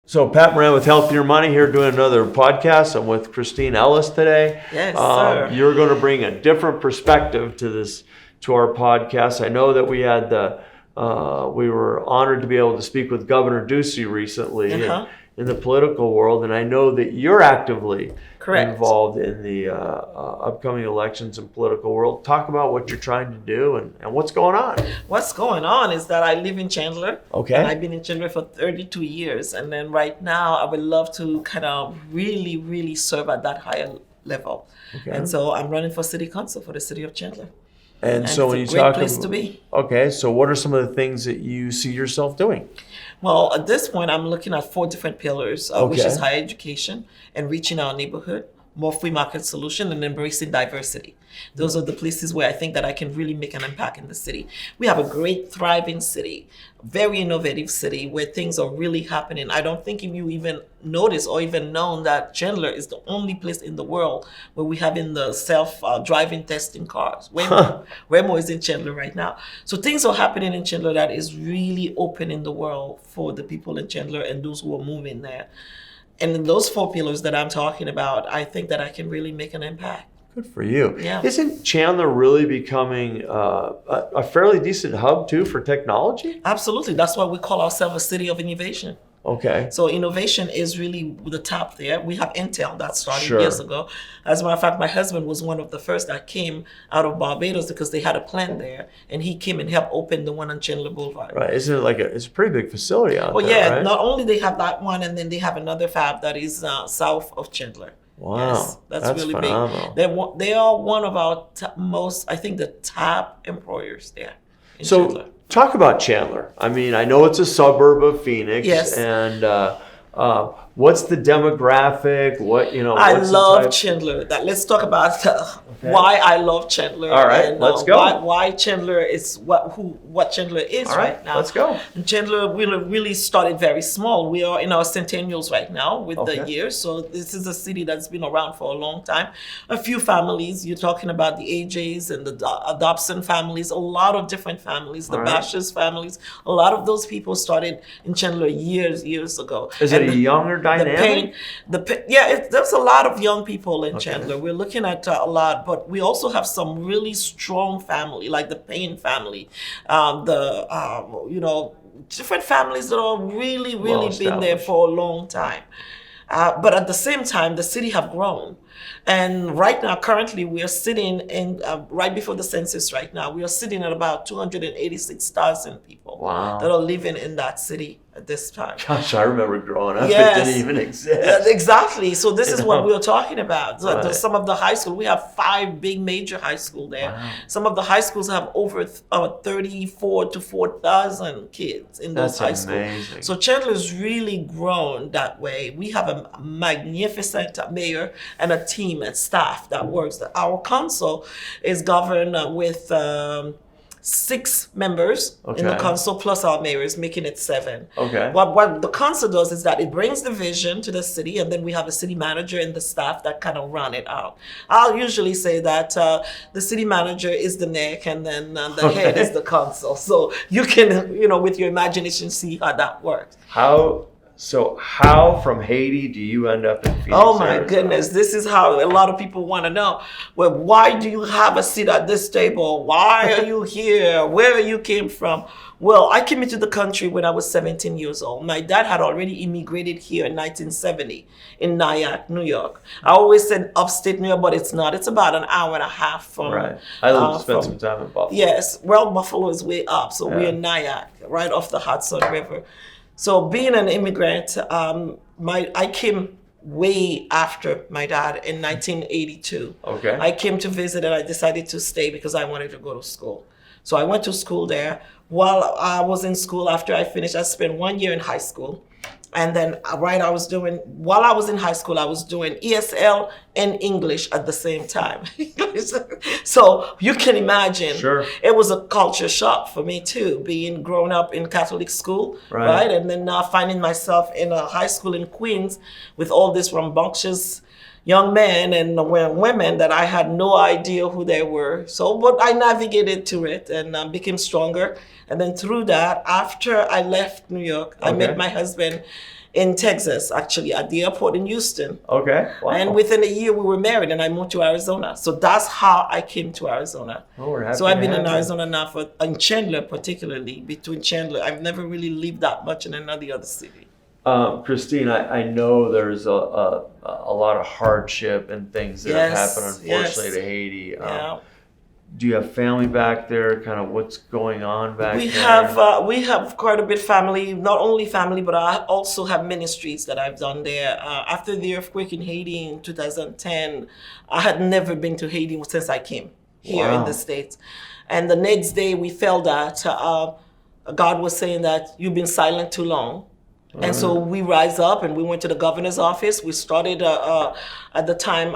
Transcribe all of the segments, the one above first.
So Pat Moran with Health Your Money here doing another podcast. I'm with Christine Ellis today. Yes, sir. You're going to bring a different perspective to our podcast. I know that we had we were honored to be able to speak with Governor Ducey recently in the political world, and I know that you're actively involved in the upcoming elections and political world. Talk about what you're trying to do and what's going on. What's going on is that I live in Chandler. Okay. And I've been in Chandler for 32 years. And then right now, I would love to kind of really, really serve at that higher level. Okay. And so I'm running for city council for the city of Chandler. And so when you talk, it's a great place to be. Okay, so what are some of the things that you see yourself doing? Well, at this point, I'm looking at 4 different pillars, which is higher education and reaching our neighborhood, more free market solution, and embracing diversity. Those are the places where I think that I can really make an impact in the city. We have a great, thriving city, very innovative city where things are really happening. I don't think if you even notice or even known that Chandler is the only place in the world where we have in the self-driving testing cars. Waymo is in Chandler right now. So things are happening in Chandler that is really opening the world for the people in Chandler and those who are moving there. And in those 4 pillars that I'm talking about, I think that I can really make an impact. Good for you. Yeah. Isn't Chandler really becoming a fairly decent hub too for technology? Absolutely. That's why we call ourselves a city of innovation. Okay. So innovation is really the top there. We have Intel that started years ago. As a matter of fact, my husband was one of the first that came out of Barbados because they had a plant there, and he came and helped open the one on Chandler Boulevard. Right. Isn't it it's a pretty big facility out there? Well, yeah. Right? Not only they have that one, and then they have another fab that is south of Chandler. Wow, yes, that's really phenomenal. Big. They are one of our most, I think, the top employers there in so, Chandler. Talk about Chandler. I mean, I know it's a suburb of Phoenix. Yes. And what's the demographic? I love Chandler. Let's talk about why I love Chandler. All right, and, let's go. Why Chandler is what Chandler is right now. Let's go. And Chandler really started very small. We are in our centennials right now with the years. So this is a city that's been around for a long time. A few families. You're talking about the AJs and the adoption families. A lot of different families. The Bashers families. A lot of those people started in Chandler years ago. Is it a younger dynamic? There's a lot of young people in Chandler. We're looking at a lot, but we also have some really strong family, like the Payne family, different families that are really been there for a long time. But at the same time, the city have grown. And right now, currently, we are sitting in, right before the census right now, we are sitting at about 286,000 people that are living in that city at this time. Gosh, I remember growing up. Yes. It didn't even exist. Exactly. So this is what we're talking about. Some of the high school, we have 5 big major high schools there. Wow. Some of the high schools have over 34 to 4,000 kids in those high schools. So Chandler's really grown that way. We have a magnificent mayor and a team and staff that works. Our council is governed with 6 members in the council plus our mayors, making it 7. Okay. What the council does is that it brings the vision to the city, and then we have a city manager and the staff that kind of run it out. I'll usually say that the city manager is the neck, and then the head is the council. So you can, with your imagination, see how that works. How from Haiti do you end up in Phoenix? Oh my goodness, this is how a lot of people want to know. Well, why do you have a seat at this table? Why are you here? Where you came from? Well, I came into the country when I was 17 years old. My dad had already immigrated here in 1970 in Nyack, New York. I always said upstate New York, but it's not. It's about an hour and a half from... Right. I spent some time in Buffalo. Yes. Well, Buffalo is way up. So we're in Nyack, right off the Hudson River. So being an immigrant, I came way after my dad in 1982. Okay. I came to visit and I decided to stay because I wanted to go to school. So I went to school there. While I was in school, after I finished, I spent 1 year in high school. And then while I was in high school, I was doing ESL and English at the same time. So you can imagine, It was a culture shock for me too, being grown up in Catholic school, right? And then now finding myself in a high school in Queens with all this rambunctious young men and women that I had no idea who they were. So, but I navigated through it and became stronger. And then through that, after I left New York, I met my husband in Texas, actually, at the airport in Houston. Okay. Wow. And within a year, we were married, and I moved to Arizona. So that's how I came to Arizona. Oh, we're happy. So I've been in Arizona now in Chandler, particularly, between Chandler. I've never really lived that much in any other city. Christine, I know there's a lot of hardship and things that have happened, unfortunately, to Haiti. Do you have family back there? Kind of what's going on back there? We have quite a bit of family, not only family, but I also have ministries that I've done there. After the earthquake in Haiti in 2010, I had never been to Haiti since I came here in the States. And the next day we felt that God was saying that you've been silent too long. And so we rise up and we went to the governor's office. We started at the time,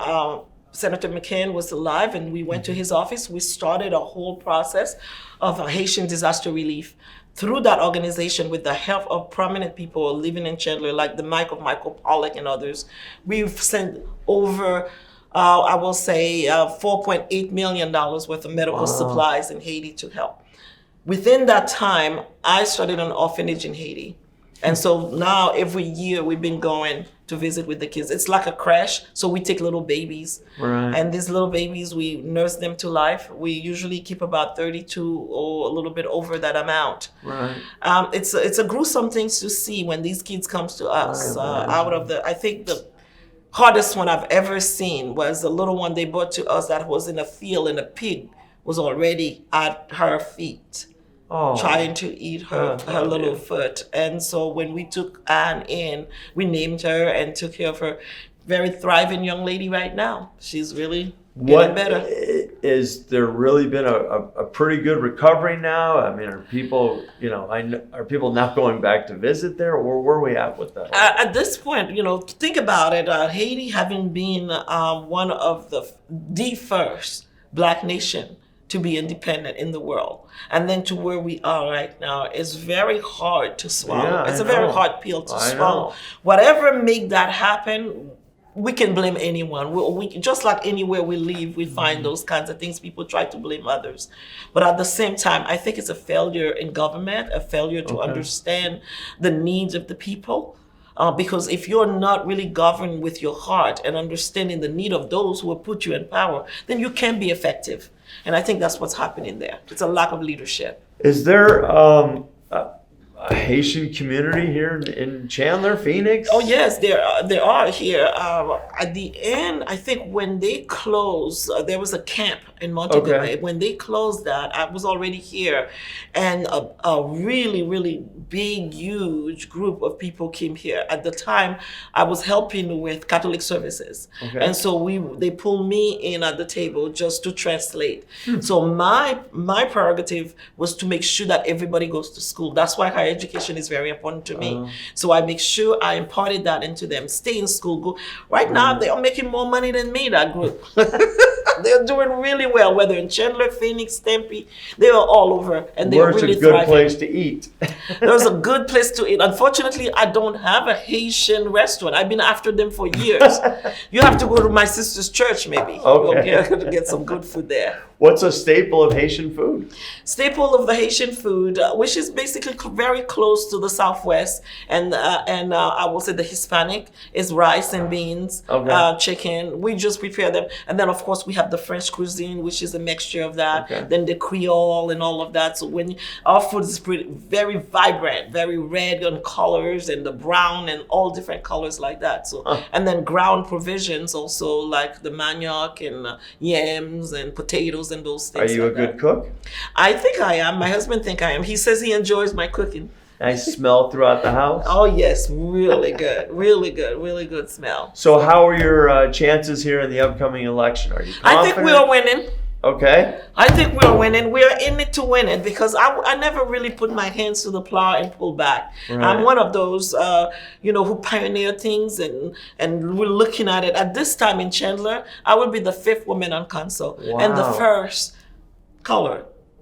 Senator McCain was alive, and we went to his office. We started a whole process of Haitian disaster relief through that organization with the help of prominent people living in Chandler, like the Michael Pollack and others. We've sent over, I will say, $4.8 million worth of medical supplies in Haiti to help. Within that time, I started an orphanage in Haiti. And so now every year we've been going to visit with the kids. It's like a crash. So we take little babies. Right. And these little babies, we nurse them to life. We usually keep about 32 or a little bit over that amount. Right. It's a gruesome thing to see when these kids comes to us. I think the hardest one I've ever seen was the little one they brought to us that was in a field, and a pig was already at her feet. Trying to eat her little foot. And so when we took Anne in, we named her and took care of her. Very thriving young lady right now. She's really getting better. Is there really been a pretty good recovery now? I mean, are people, are people not going back to visit there, or where are we at with that? At this point, think about it. Haiti having been one of the first Black nation to be independent in the world, and then to where we are right now is very hard to swallow. It's a very hard pill to swallow. Whatever make that happen, we can blame anyone. We just like anywhere we live, we find those kinds of things. People try to blame others, but at the same time, I think it's a failure in government, a failure to understand the needs of the people. Because if you're not really governed with your heart and understanding the need of those who will put you in power, then you can't be effective. And I think that's what's happening there. It's a lack of leadership. Is there a Haitian community here in Chandler, Phoenix? Oh yes, there are here. At the end, I think when they closed, there was a camp in Montego Bay. When they closed that, I was already here, and a really, really big, huge group of people came here. At the time, I was helping with Catholic services, and so they pulled me in at the table just to translate. So my prerogative was to make sure that everybody goes to school. That's why higher education is very important to me. So I make sure I imparted that into them. Stay in school. Go. Right now, they are making more money than me, that group. They're doing really well, whether in Chandler, Phoenix, Tempe, they are all over, and they're really thriving. Where's a good place to eat? There's a good place to eat. Unfortunately, I don't have a Haitian restaurant. I've been after them for years. You have to go to my sister's church, maybe. To get some good food there. What's a staple of Haitian food? Staple of the Haitian food, which is basically very close to the Southwest, and I will say the Hispanic, is rice and beans, chicken. We just prepare them, and then of course we have the French cuisine, which is a mixture of that. Then the Creole and all of that. So our food is very vibrant, very red on colors, and the brown and all different colors like that. So and then ground provisions also, like the manioc and yams and potatoes and those things. Are you a good cook? I think I am. My husband think I am. He says he enjoys my cooking. Nice smell throughout the house? Oh yes, really good, really good smell. So how are your chances here in the upcoming election? Are you confident? I think we are winning. Okay. I think we're winning. We're in it to win it, because I never really put my hands to the plow and pull back. Right. I'm one of those, who pioneer things, and we're looking at it. At this time in Chandler, I would be the 5th woman on council and the first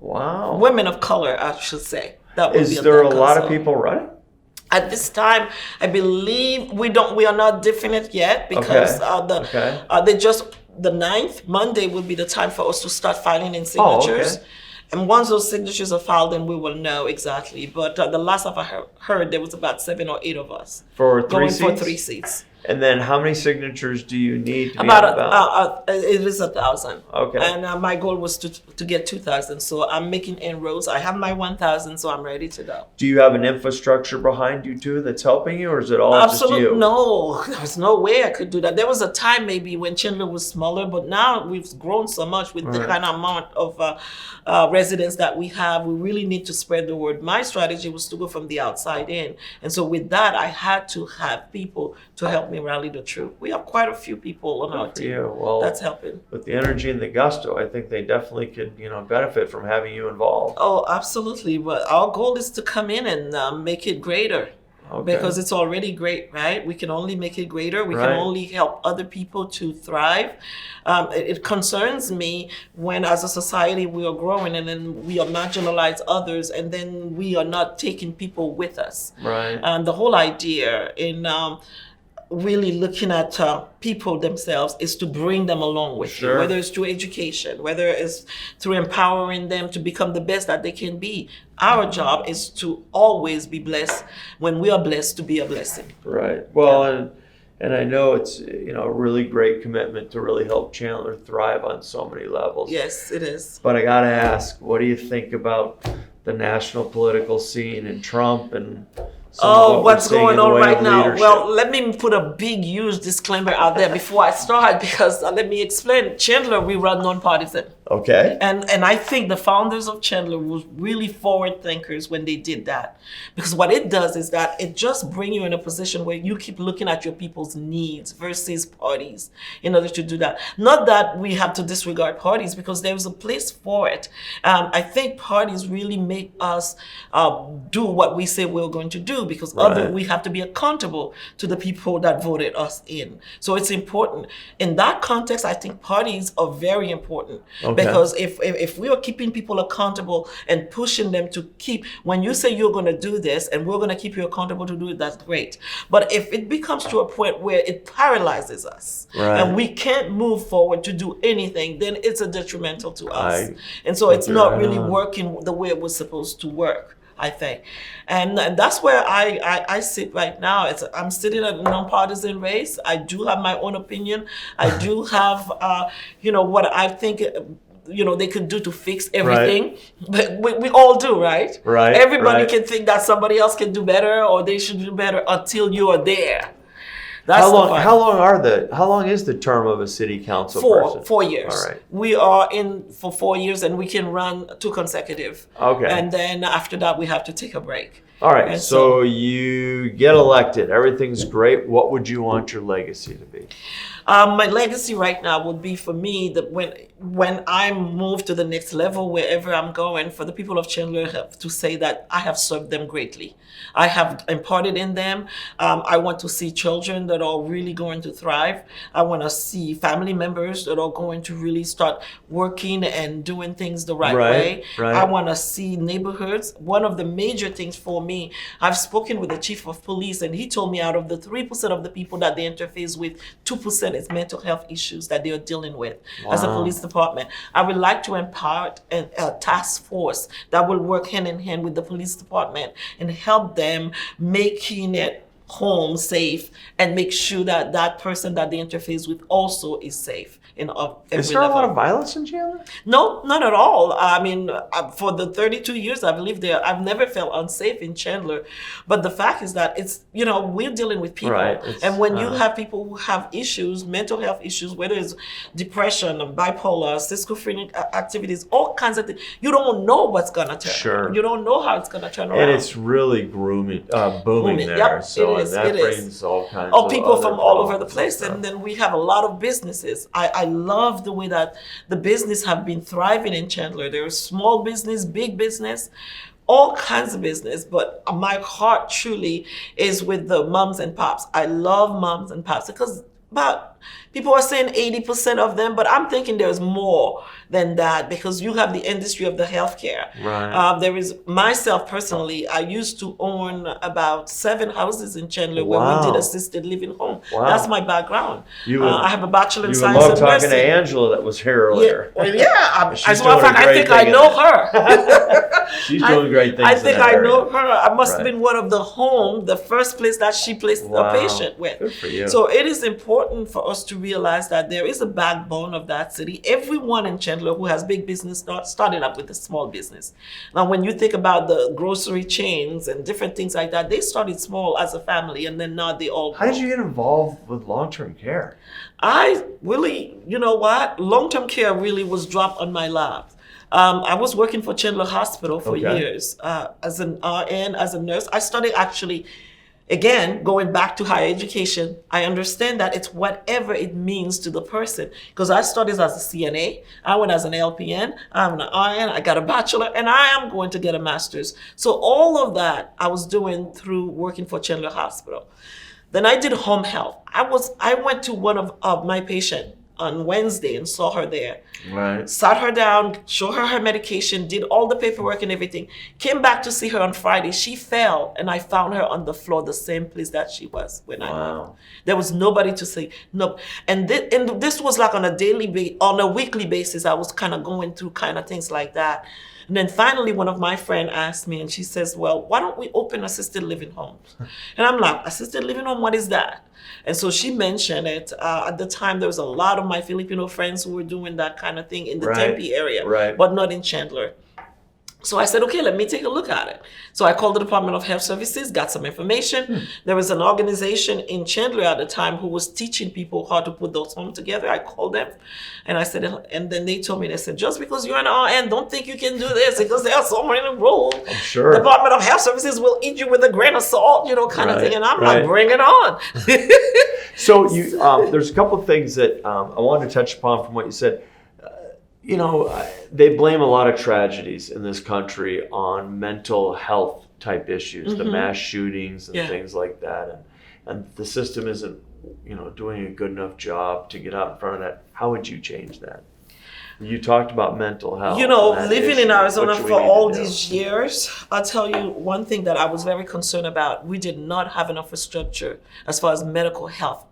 women of color, I should say. That would be there a lot of people running? At this time, I believe we are not definite yet because they just the 9th Monday will be the time for us to start filing in signatures. And once those signatures are filed, then we will know exactly. But the last I heard, there was about 7 or 8 of us for going 3 seats? for 3 seats. And then how many signatures do you need to be on the ballot? It is 1,000. Okay. And my goal was to get 2,000. So I'm making inroads. I have my 1,000, so I'm ready to go. Do you have an infrastructure behind you too that's helping you, or is it all just you? No. There's no way I could do that. There was a time maybe when Chandler was smaller, but now we've grown so much with the kind of amount of residents that we have. We really need to spread the word. My strategy was to go from the outside in. And so with that, I had to have people to help me rally the troop. We have quite a few people on our team that's helping. With the energy and the gusto, I think they definitely could, benefit from having you involved. Oh, absolutely. But our goal is to come in and make it greater. Because it's already great, right? We can only make it greater. We can only help other people to thrive. It concerns me when, as a society, we are growing and then we marginalize others, and then we are not taking people with us. Right. The whole idea in really looking at people themselves is to bring them along with you, whether it's through education, whether it's through empowering them to become the best that they can be. Our job is to always be blessed when we are blessed to be a blessing. Right. Well, and I know it's a really great commitment to really help Chandler thrive on so many levels. Yes, it is. But I got to ask, what do you think about the national political scene and Trump and what's going on right now? Leadership? Well, let me put a big, huge disclaimer out there before I start, because let me explain. Chandler, we run nonpartisan. Okay. And I think the founders of Chandler were really forward thinkers when they did that. Because what it does is that it just brings you in a position where you keep looking at your people's needs versus parties in order to do that. Not that we have to disregard parties, because there's a place for it. I think parties really make us do what we say we're going to do, because we have to be accountable to the people that voted us in. So it's important. In that context, I think parties are very important. Because if we are keeping people accountable and pushing them to keep, when you say you're going to do this and we're going to keep you accountable to do it, that's great. But if it becomes to a point where it paralyzes us and we can't move forward to do anything, then it's a detrimental to us. And so it's not really working the way it was supposed to work, I think. And that's where I sit right now. I'm sitting at a nonpartisan race. I do have my own opinion. I do have, what I think they could do to fix everything. But we all do, right? Everybody can think that somebody else can do better or they should do better until you are there. How long is the term of a city council person? 4 years. All right. We are in for 4 years and we can run 2 consecutive. Okay. And then after that we have to take a break. All right. And so you get elected. Everything's great. What would you want your legacy to be? My legacy right now would be for me that when I move to the next level, wherever I'm going, for the people of Chandler to say that I have served them greatly. I have imparted in them. I want to see children that are really going to thrive. I want to see family members that are going to really start working and doing things the right way. I want to see neighborhoods. One of the major things for me, I've spoken with the chief of police, and he told me out of the 3% of the people that they interface with, 2% is mental health issues that they are dealing with as a police department. I would like to empower a task force that will work hand in hand with the police department and help them making it home safe and make sure that that person that they interface with also is safe. Is there a lot of violence in Chandler? No, not at all. I mean, for the 32 years I've lived there, I've never felt unsafe in Chandler. But the fact is that it's, we're dealing with people. And when you have people who have issues, mental health issues, whether it's depression, bipolar, schizophrenic activities, all kinds of things, you don't know what's going to turn. You don't know how it's going to turn around. And it's really booming there. Yep, so that brings all kinds of people from all over the place. And and then we have a lot of businesses. I love the way that the business have been thriving in Chandler. There's small business, big business, all kinds of business. But my heart truly is with the moms and pops. I love moms and pops because about People are saying 80% of them, but I'm thinking there's more than that because you have the industry of the healthcare. Right. There is myself personally. I used to own about 7 houses in Chandler Wow. where we did assisted living home. Wow. That's my background. I have a bachelor in you science would love and talking nursing. to Angela that was here earlier. Yeah, well, yeah. She's As a matter of doing a fact, I great think I thing know her. She's doing great things. I think in that I area. know her. I must have Right. been one of the first place that she placed Wow. a patient with. Good for you. So it is important for us to realize that there is a backbone of that city. Everyone in Chandler who has big business started up with a small business. Now, when you think about the grocery chains and different things like that, they started small as a family, and then now they all. How did you get involved with long-term care? I really, you know what? Long-term care really was dropped on my lap. I was working for Chandler Hospital for years as an RN, as a nurse. I started actually, again, going back to higher education. I understand that it's whatever it means to the person. Because I started as a CNA, I went as an LPN, I'm an RN, I got a bachelor, and I am going to get a master's. So all of that I was doing through working for Chandler Hospital. Then I did home health. I went to one of my patients on Wednesday and saw her there. Right. Sat her down, showed her medication, did all the paperwork and everything. Came back to see her on Friday. She fell, and I found her on the floor, the same place that she was when I left. There was nobody to say no. And this was like on a weekly basis. I was kind of going through kind of things like that. And then finally, one of my friends asked me, and she says, well, why don't we open assisted living homes? And I'm like, assisted living home, what is that? And so she mentioned it. At the time, there was a lot of my Filipino friends who were doing that kind of thing in the Tempe area, but not in Chandler. So I said, okay, let me take a look at it. So I called the Department of Health Services, got some information. There was an organization in Chandler at the time who was teaching people how to put those homes together. I called them and I said, and then they told me, they said, just because you're an RN, don't think you can do this because there are so many rules. I'm sure. The Department of Health Services will eat you with a grain of salt, kind of thing. And I'm like, bring it on. So there's a couple of things that I wanted to touch upon from what you said. They blame a lot of tragedies in this country on mental health type issues, the mass shootings and things like that. And the system isn't, doing a good enough job to get out in front of that. How would you change that? You talked about mental health. Living in Arizona for all these years, I'll tell you one thing that I was very concerned about. We did not have enough infrastructure as far as medical health.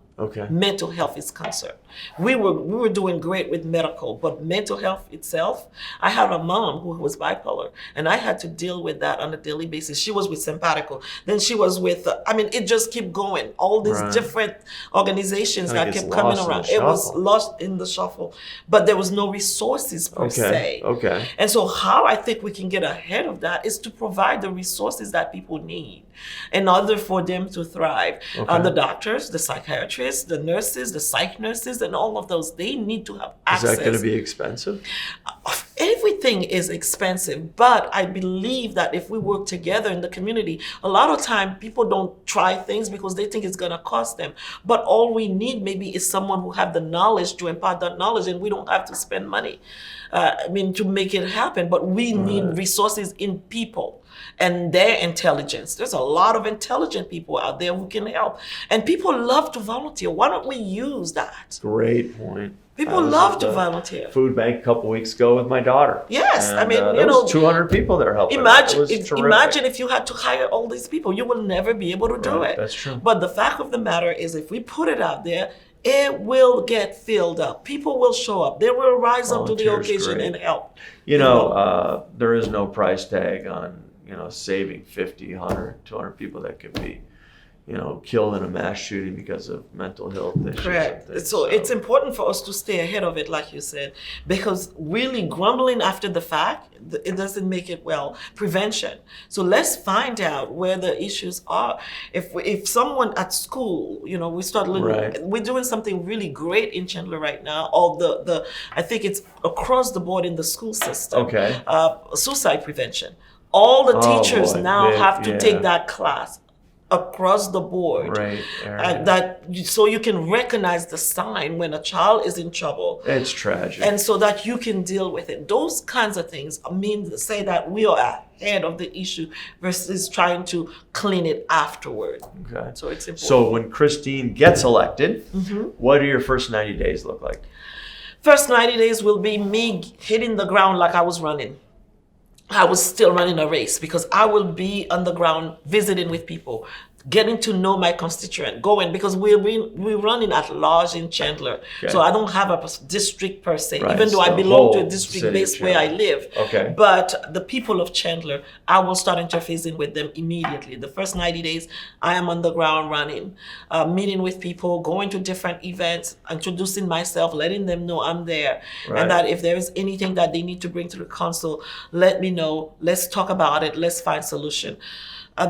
Mental health is concerned. We were doing great with medical, but mental health itself, I had a mom who was bipolar, and I had to deal with that on a daily basis. She was with Simpatico. Then she was with, it just kept going. All these different organizations that kept coming around. It was lost in the shuffle, but there was no resources per se. And so how I think we can get ahead of that is to provide the resources that people need in order for them to thrive. The doctors, the psychiatrists, the nurses, the psych nurses, and all of those, they need to have access. Is that going to be expensive? Everything is expensive, but I believe that if we work together in the community, a lot of time people don't try things because they think it's going to cost them. But all we need maybe is someone who have the knowledge to impart that knowledge, and we don't have to spend money, to make it happen. But we need resources in people and their intelligence. There's a lot of intelligent people out there who can help. And people love to volunteer. Why don't we use that? Great point. People love to volunteer. Food bank a couple weeks ago with my daughter. Yes, and, there was 200 people there helping. Imagine if you had to hire all these people. You will never be able to do it. That's true. But the fact of the matter is, if we put it out there, it will get filled up. People will show up. They will rise up to the occasion and help. There is no price tag on saving 50, 100, 200 people that could be, killed in a mass shooting because of mental health issues. Correct. So it's important for us to stay ahead of it, like you said, because really grumbling after the fact, it doesn't make it well. Prevention. So let's find out where the issues are. If someone at school, we start looking, we're doing something really great in Chandler right now. I think it's across the board in the school system. Suicide prevention. All the teachers now have to take that class. across the board. Right. So you can recognize the sign when a child is in trouble. It's tragic. And so that you can deal with it. Those kinds of things say that we are ahead of the issue versus trying to clean it afterward. Okay. So it's important. So when Christine gets elected, what do your first 90 days look like? First 90 days will be me hitting the ground like I was running. I was still running a race because I will be on the ground visiting with people, getting to know my constituent, because we're running at large in Chandler. Okay. So I don't have a district per se, Right, even though I so belong to a whole district city of based where I live. Okay. But the people of Chandler, I will start interfacing with them immediately. The first 90 days, I am on the ground running, meeting with people, going to different events, introducing myself, letting them know I'm there. Right. And that if there is anything that they need to bring to the council, let me know. Let's talk about it. Let's find solution.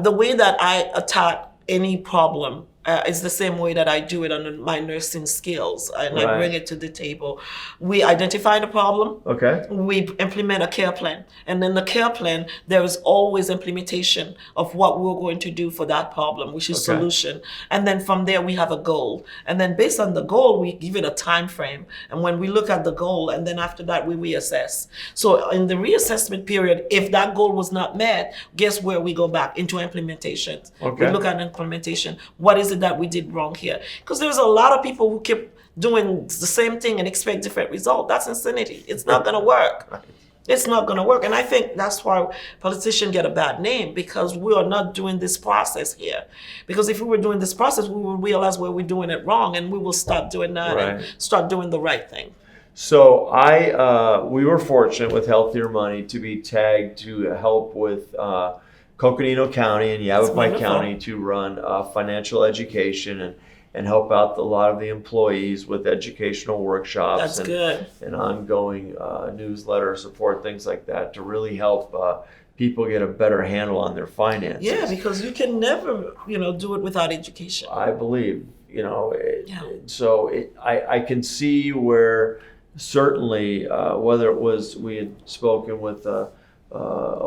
The way that I attack any problem is the same way that I do it on my nursing skills, and I bring it to the table. We identify the problem. Okay. We implement a care plan, and in the care plan, there is always implementation of what we're going to do for that problem, which is solution. And then from there, we have a goal, and then based on the goal, we give it a time frame. And when we look at the goal, and then after that, we reassess. So in the reassessment period, if that goal was not met, guess where we go back into implementation. Okay. We look at implementation. What is it that we did wrong here? Because there's a lot of people who keep doing the same thing and expect different results. That's insanity. It's not going to work. It's not going to work. And I think that's why politicians get a bad name, because we are not doing this process here. Because if we were doing this process, we will realize where we're doing it wrong, and we will stop doing that and start doing the right thing. So we were fortunate with Healthier Money to be tagged to help with Coconino County and Yavapai County to run financial education and help out a lot of the employees with educational workshops. And ongoing newsletter support, things like that, to really help people get a better handle on their finances. Yeah, because you can never, do it without education. I believe, so I can see where certainly, whether it was, we had spoken with a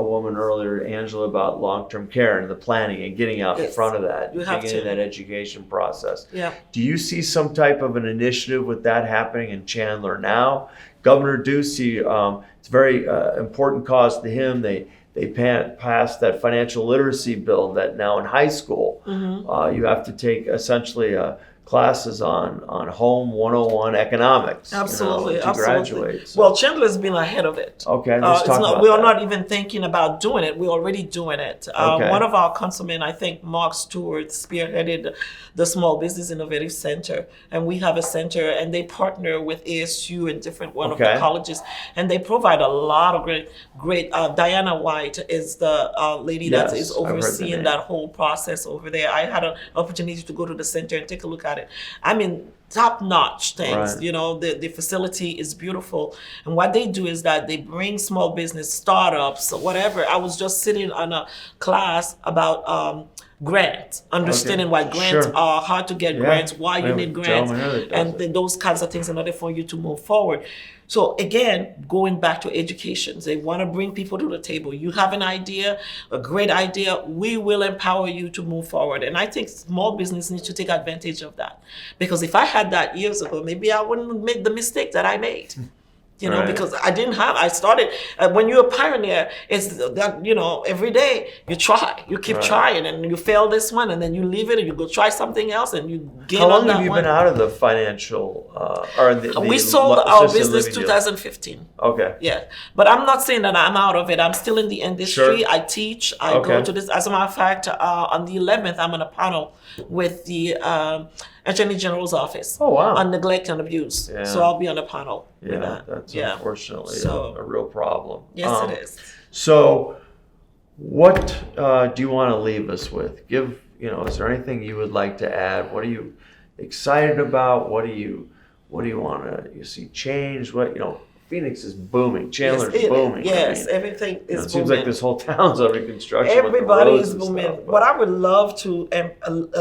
woman earlier, Angela, about long-term care and the planning and getting out in front of that, getting into that education process. Yeah. Do you see some type of an initiative with that happening in Chandler now? Governor Ducey, it's a very important cause to him. They passed that financial literacy bill that now in high school, you have to take essentially classes on home 101 economics. Absolutely, to graduate. So. Well, Chandler's been ahead of it. Okay, let's talk about we are that. not even thinking about doing it. We're already doing it. One of our councilmen, I think Mark Stewart, spearheaded the Small Business Innovative Center, and we have a center, and they partner with ASU and different of the colleges, and they provide a lot of great. Diana White is the lady that is overseeing that whole process over there. I had an opportunity to go to the center and take a look at it. I mean, top-notch things. The facility is beautiful, and what they do is that they bring small business startups or whatever. I was just sitting on a class about grants, understanding why grants are hard to get grants, why you need grants, and those kinds of things in order for you to move forward. So again, going back to education, they want to bring people to the table. You have an idea, a great idea, we will empower you to move forward. And I think small business needs to take advantage of that. Because if I had that years ago, maybe I wouldn't have made the mistake that I made. Because I started, when you're a pioneer, it's that, every day you try, you keep trying, and you fail this one, and then you leave it, and you go try something else, and you gain on that one. How long have you been out of the financial, we sold our business 2015. Okay. Yeah. But I'm not saying that I'm out of it. I'm still in the industry. I teach, I go to this. As a matter of fact, on the 11th, I'm on a panel with the Attorney General's office on neglect and abuse. Yeah. So I'll be on a panel. That's unfortunately a real problem. Yes, it is. So what do you want to leave us with? Is there anything you would like to add? What are you excited about? What do you want to see change? Phoenix is booming. Chandler's booming. Yes, everything is booming. It seems like this whole town's under construction. Everybody is booming. What I would love to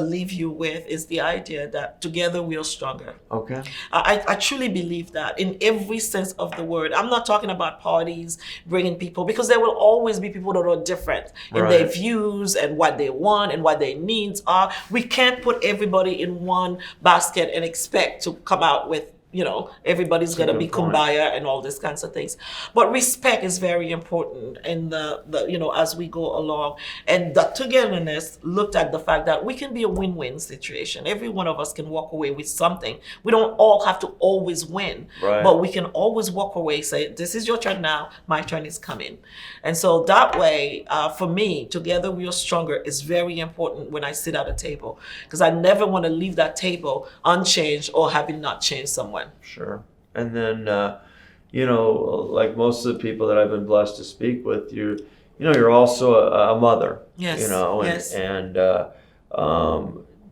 leave you with is the idea that together we are stronger. Okay. I truly believe that in every sense of the word. I'm not talking about parties, bringing people, because there will always be people that are different in their views and what they want and what their needs are. We can't put everybody in one basket and expect to come out with, everybody's going to be kumbaya and all these kinds of things. But respect is very important in the as we go along. And the togetherness looked at the fact that we can be a win-win situation. Every one of us can walk away with something. We don't all have to always win, but we can always walk away, say, this is your turn now, my turn is coming. And so that way, for me, together we are stronger is very important when I sit at a table, because I never want to leave that table unchanged or having not changed someone. Sure. And then, like most of the people that I've been blessed to speak with, you're also a mother. Yes. Yes.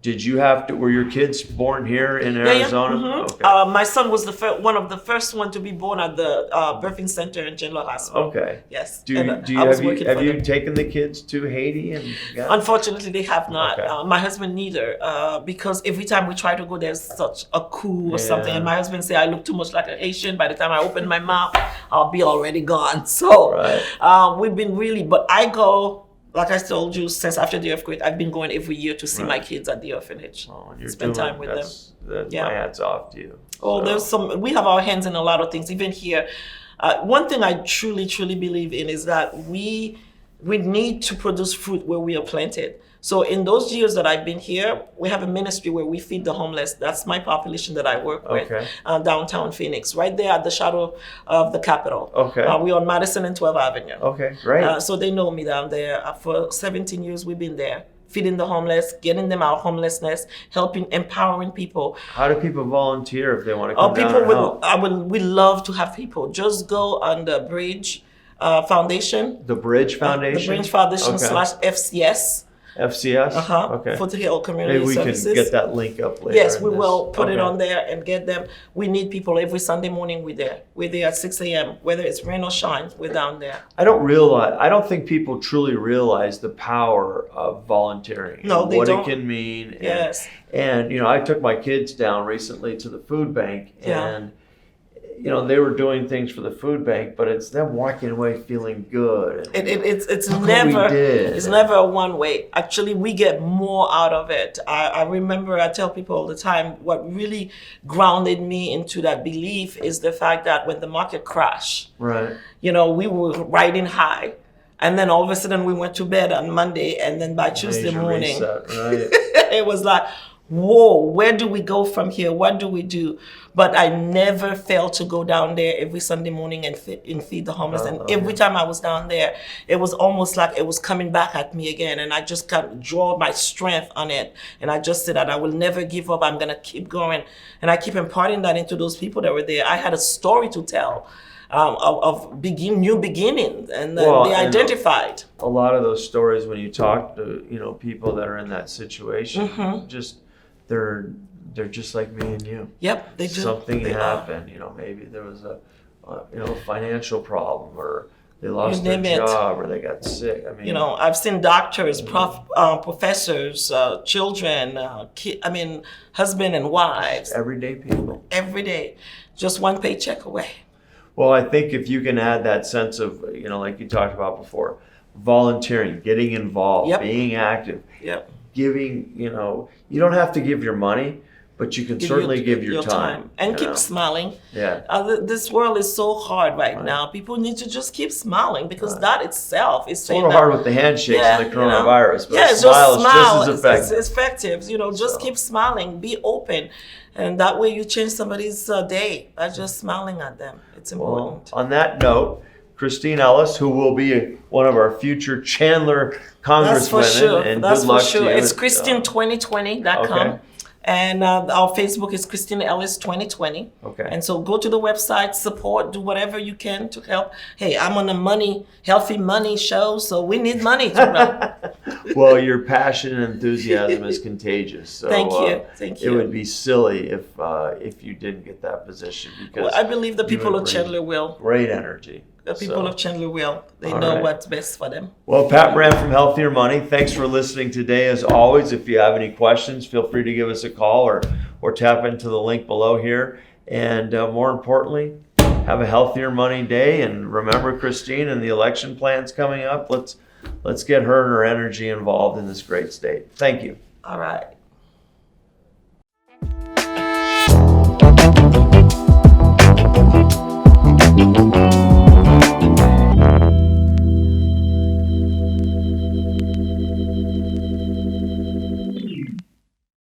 Did you were your kids born here in Arizona? Yeah. Mm-hmm. Okay. My son was one of the first one to be born at the birthing center in Chandler Hospital. Okay. Yes. Have you taken the kids to Haiti? Unfortunately, they have not. Okay. My husband neither, because every time we try to go, there's such a coup or something, and my husband say I look too much like a Haitian. By the time I open my mouth, I'll be already gone. So we've been but I go. Like I told you, since after the earthquake, I've been going every year to see my kids at the orphanage. Spend time with them. My hat's off to you. Oh, we have our hands in a lot of things, even here. One thing I truly, truly believe in is that we need to produce fruit where we are planted. So in those years that I've been here, we have a ministry where we feed the homeless. That's my population that I work with, downtown Phoenix, right there at the shadow of the Capitol. Okay. We're on Madison and 12th Avenue. Okay, great. So they know me down there. For 17 years, we've been there, feeding the homeless, getting them out of homelessness, empowering people. How do people volunteer if they want to come down and help? We love to have people. Just go on the Bridge Foundation. The Bridge Foundation? The Bridge Foundation / FCS. FCS? Okay. Foothill Community Services. Maybe we can get that link up later. Yes, we will put it on there and get them. We need people every Sunday morning. We're there. We're there at 6 a.m. Whether it's rain or shine, we're down there. I don't think people truly realize the power of volunteering. No, they don't. What it can mean. Yes. And I took my kids down recently to the food bank, and they were doing things for the food bank, but it's them walking away feeling good. It's never a one way. Actually, we get more out of it. I remember I tell people all the time, what really grounded me into that belief is the fact that when the market crashed, we were riding high. And then all of a sudden we went to bed on Monday, and then by Tuesday morning, it was like, whoa, where do we go from here? What do we do? But I never failed to go down there every Sunday morning and feed the homeless. And every time I was down there, it was almost like it was coming back at me again. And I just kind of draw my strength on it. And I just said that I will never give up. I'm going to keep going. And I keep imparting that into those people that were there. I had a story to tell. Of new beginnings, and they identified. A lot of those stories, when you talk to people that are in that situation, they're just like me and you. Yep, they do. Something happened. Maybe there was a financial problem, or they lost their job, or they got sick. I've seen doctors, professors, children, husband and wives. Everyday people. Every day, just one paycheck away. Well, I think if you can add that sense of, like you talked about before, volunteering, getting involved, being active, giving, you don't have to give your money, but you can certainly give your time. And keep smiling. Yeah. This world is so hard right now. People need to just keep smiling, because that itself is saying a little hard with the handshakes and the coronavirus, but a smile is just as effective. It's effective. Just keep smiling, be open. And that way you change somebody's day by just smiling at them. It's important. Well, on that note, Christine Ellis, who will be one of our future Chandler congresswomen, and That's good luck for sure. to you. It's Christine2020.com. And our Facebook is Christina Ellis 2020. Okay. And so go to the website, support, do whatever you can to help. Hey, I'm on a healthy money show, so we need money to run. Well, your passion and enthusiasm is contagious. So, Thank you. It would be silly if you didn't get that position, because I believe the people you of bring Chandler will. great energy. The people of Chandler will. They All know right. what's best for them. Well, Pat Brand from Healthier Money, thanks for listening today. As always, if you have any questions, feel free to give us a call or tap into the link below here. And more importantly, have a healthier money day. And remember Christine and the election plans coming up. Let's get her and her energy involved in this great state. Thank you. All right.